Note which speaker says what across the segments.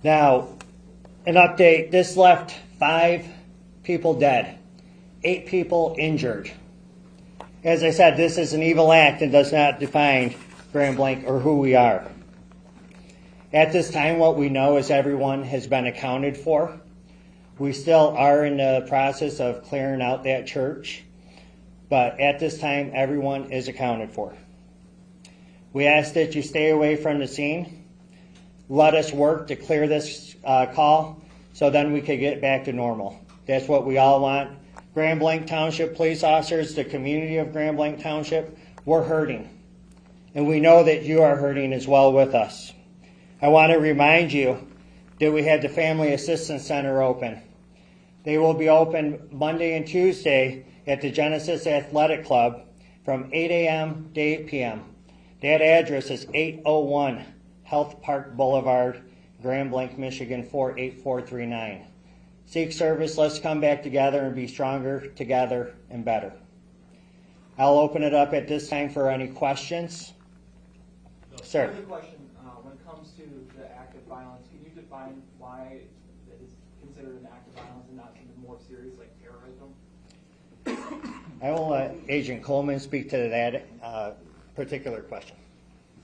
Speaker 1: Now, an update, this left 5 people dead, 8 people injured. As I said, this is an evil act and does not define Grand Blanc or who we are. At this time, what we know is everyone has been accounted for. We still are in the process of clearing out that church, but at this time, everyone is accounted for. We ask that you stay away from the scene. Let us work to clear this call so then we could get back to normal. That's what we all want. Grand Blanc Township police officers, the community of Grand Blanc Township, we're hurting. And we know that you are hurting as well with us. I want to remind you that we had the Family Assistance Center open. They will be open Monday and Tuesday at the Genesis Athletic Club from 8 a.m. to 8 p.m. That address is 801 Health Park Boulevard, Grand Blanc, Michigan 48439. Seek service, let's come back together and be stronger together and better. I'll open it up at this time for any questions. Sir.
Speaker 2: Another question, when it comes to the act of violence, can you define why it is considered an act of violence and not something more serious like terrorism?
Speaker 1: I will let Agent Coleman speak to that particular question.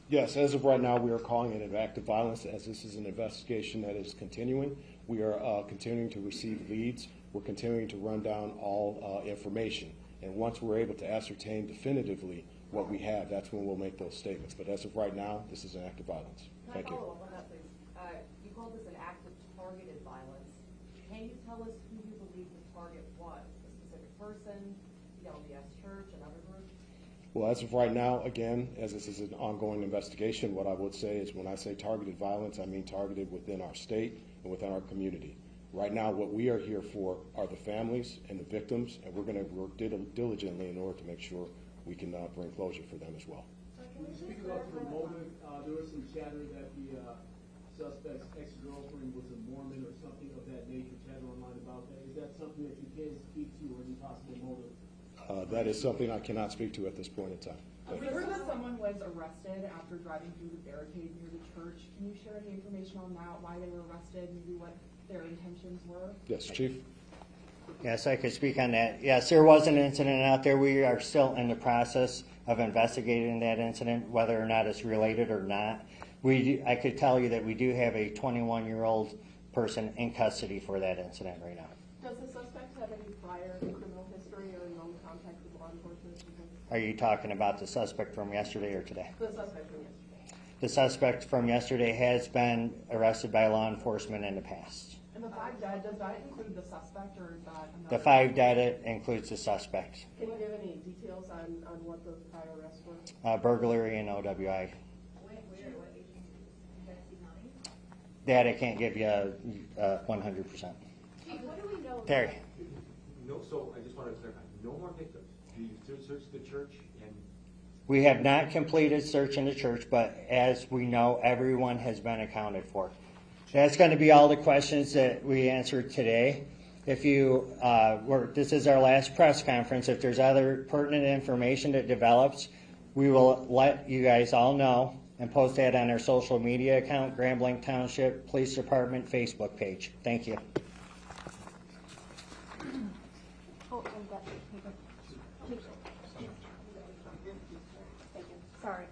Speaker 3: Yes, as of right now, we are calling it an act of violence as this is an investigation that is continuing. We are continuing to receive leads. We're continuing to run down all information. And once we're able to ascertain definitively what we have, that's when we'll make those statements. But as of right now, this is an act of violence. Thank you.
Speaker 4: Can I follow up on that, please? You called this an act of targeted violence. Can you tell us who you believe the target was? A specific person, the LDS Church, another group?
Speaker 3: Well, as of right now, again, as this is an ongoing investigation, what I would say is when I say targeted violence, I mean targeted within our state and within our community. Right now, what we are here for are the families and the victims, and we're going to work diligently in order to make sure we can bring closure for them as well.
Speaker 5: Speak about the motive. There was some chatter that the suspect's ex-girlfriend was a Mormon or something of that nature, chatter online about that. Is that something that you can speak to or any possible motive?
Speaker 3: That is something I cannot speak to at this point in time.
Speaker 6: We heard that someone was arrested after driving through the barricade near the church. Can you share any information on that, why they were arrested, maybe what their intentions were?
Speaker 3: Yes, Chief.
Speaker 1: Yes, I could speak on that. Yes, there was an incident out there. We are still in the process of investigating that incident, whether or not it's related or not. I could tell you that we do have a 21-year-old person in custody for that incident right now.
Speaker 6: Does the suspect have any prior criminal history or known contact with law enforcement?
Speaker 1: Are you talking about the suspect from yesterday or today?
Speaker 6: The suspect from yesterday.
Speaker 1: The suspect from yesterday has been arrested by law enforcement in the past.
Speaker 6: And the 5 dead, does that include the suspect or is that another?
Speaker 1: The 5 dead includes the suspect.
Speaker 6: Can you give any details on what those prior arrests were?
Speaker 1: Burglary and OWI.
Speaker 4: Where, what agency? Jackson County?
Speaker 1: That I can't give you 100%.
Speaker 4: Chief, what do we know?
Speaker 1: Terry.
Speaker 7: No, so I just want to clarify, no more victims. You searched the church and...
Speaker 1: We have not completed search in the church, but as we know, everyone has been accounted for. That's going to be all the questions that we answered today. If you this is our last press conference. If there's other pertinent information that develops, we will let you guys all know and post that on our social media account, Grand Blanc Township Police Department Facebook page. Thank you.
Speaker 8: Sorry.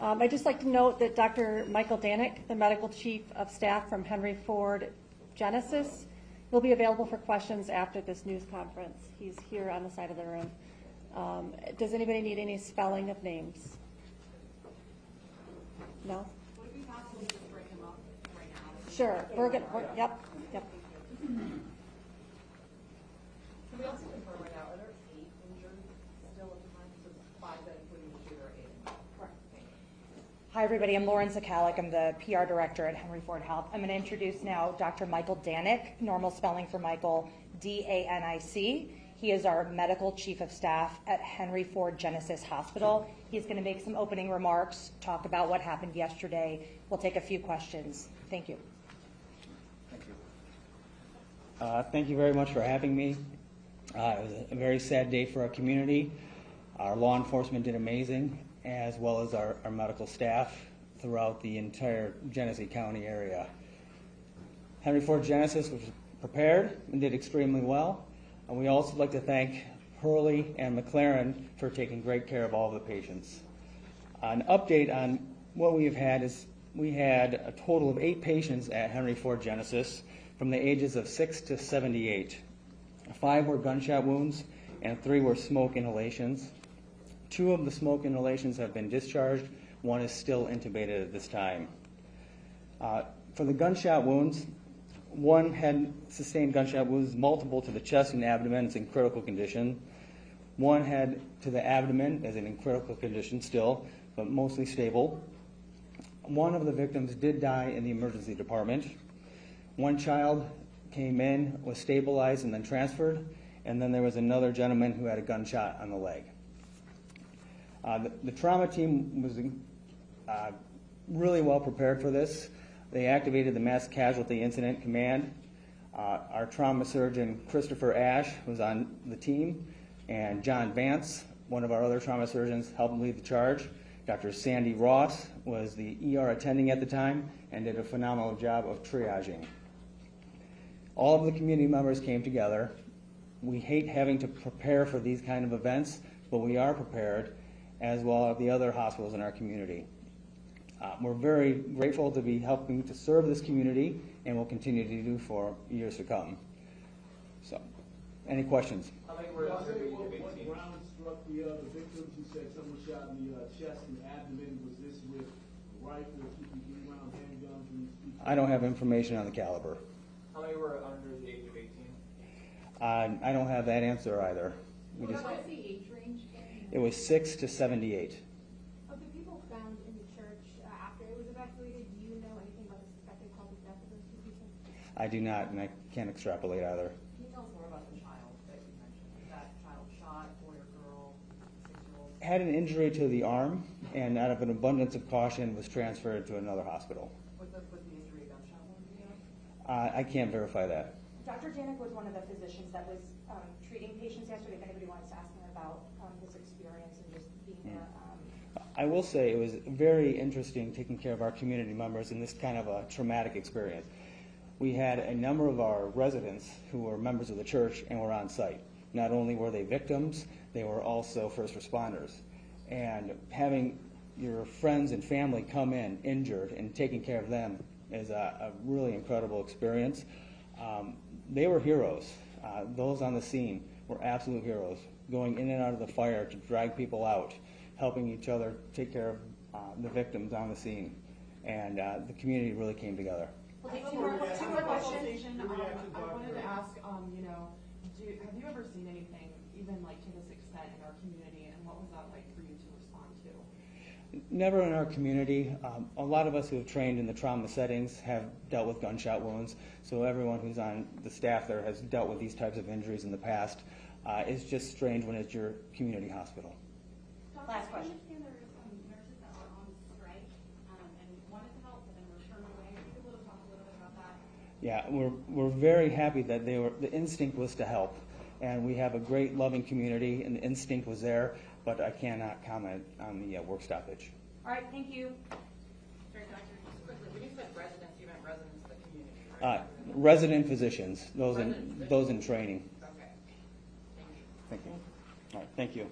Speaker 8: I'd just like to note that Dr. Michael Danek, the Medical Chief of Staff from Henry Ford Genesis, will be available for questions after this news conference. He's here on the side of the room. Does anybody need any spelling of names? No?
Speaker 4: Would it be possible to just bring him up right now?
Speaker 8: Sure. Yep.
Speaker 4: Can we also confirm right now, are there 8 injured still at the time? So 5 that including the shooter, 8 Correct.
Speaker 9: Hi, everybody. I'm Lauren Zakalik. I'm the PR director at Henry Ford Health. I'm going to introduce now Dr. Michael Danek, normal spelling for Michael, D-A-N-I-C. He is our medical chief of staff at Henry Ford Genesis Hospital. He's going to make some opening remarks, talk about what happened yesterday. We'll take a few questions. Thank you.
Speaker 10: Thank you. Thank you very much for having me. It was a very sad day for our community. Our law enforcement did amazing, as well as our medical staff. throughout the entire Genesee County area. Henry Ford Genesis was prepared and did extremely well. And we also like to thank Hurley and McLaren for taking great care of all of the patients. An update on what we have had is we had a total of 8 patients at Henry Ford Genesis from the ages of 6 to 78. 5 were gunshot wounds and 3 were smoke inhalations. 2 of the smoke inhalations have been discharged. 1 is still intubated at this time. For the gunshot wounds, 1 had sustained gunshot wounds, multiple to the chest and abdomen, it's in critical condition. 1 had to the abdomen, is in critical condition still, but mostly stable. 1 of the victims did die in the emergency department. 1 child came in, was stabilized, and then transferred. And then there was another gentleman who had a gunshot on the leg. The trauma team was really well prepared for this. They activated the Mass Casualty Incident Command. Our trauma surgeon, Christopher Ash, was on the team, and John Vance, one of our other trauma surgeons, helped lead the charge. Dr. Sandy Ross was the ER attending at the time and did a phenomenal job of triaging. All of the community members came together. We hate having to prepare for these kind of events, but we are prepared, as well as the other hospitals in our community. We're very grateful to be helping to serve this community, and will continue to do for years to come. So, any questions?
Speaker 2: How many were under the age of
Speaker 5: What
Speaker 2: 18?
Speaker 5: round struck the victims? You said someone shot in the chest and abdomen. Was this with rifle, PPD round, handguns?
Speaker 10: I don't have information on the caliber.
Speaker 2: How many were under the age of 18?
Speaker 10: I don't have that answer either. We just,
Speaker 4: What's the age range?
Speaker 10: it was 6 to 78.
Speaker 11: Of the people found in the church after it was evacuated, do you know anything about the suspected cause of death of those 2 people?
Speaker 10: I do not, and I can't extrapolate either.
Speaker 4: Can you tell us more about the child that you mentioned? Was that child shot, boy or girl, 6-year-old?
Speaker 10: Had an injury to the arm, and out of an abundance of caution was transferred to another hospital.
Speaker 4: Was the injury a gunshot wound, do you know?
Speaker 10: I can't verify that.
Speaker 9: Dr. Janik was one of the physicians that was treating patients yesterday. If anybody wants to ask him about his experience and just being there.
Speaker 10: I will say it was very interesting taking care of our community members in this kind of a traumatic experience. We had a number of our residents who were members of the church and were on site. Not only were they victims, they were also first responders. And having your friends and family come in injured and taking care of them is a really incredible experience. They were heroes. Those on the scene were absolute heroes, going in and out of the fire to drag people out, helping each other take care of the victims on the scene. And the community really came together.
Speaker 6: Well, two more questions. I wanted to ask, have you ever seen anything even like to this extent in our community, and what was that like for you to respond to?
Speaker 10: Never in our community. A lot of us who have trained in the trauma settings have dealt with gunshot wounds, so everyone who's on the staff there has dealt with these types of injuries in the past. It's just strange when it's your community hospital.
Speaker 9: Last question.
Speaker 11: I understand there were some nurses that were on strike and wanted to help, but then were turned away. Are you able to talk a little bit about that?
Speaker 10: Yeah, we're very happy that the instinct was to help, and we have a great loving community, and the instinct was there, but I cannot comment on the work stoppage.
Speaker 9: All right, thank you.
Speaker 4: Sorry, doctor, just quickly, when you said residents, you meant residents of the community, right?
Speaker 10: Resident physicians, those in training.
Speaker 4: Okay. Thank you.
Speaker 10: Thank you. All right, thank you.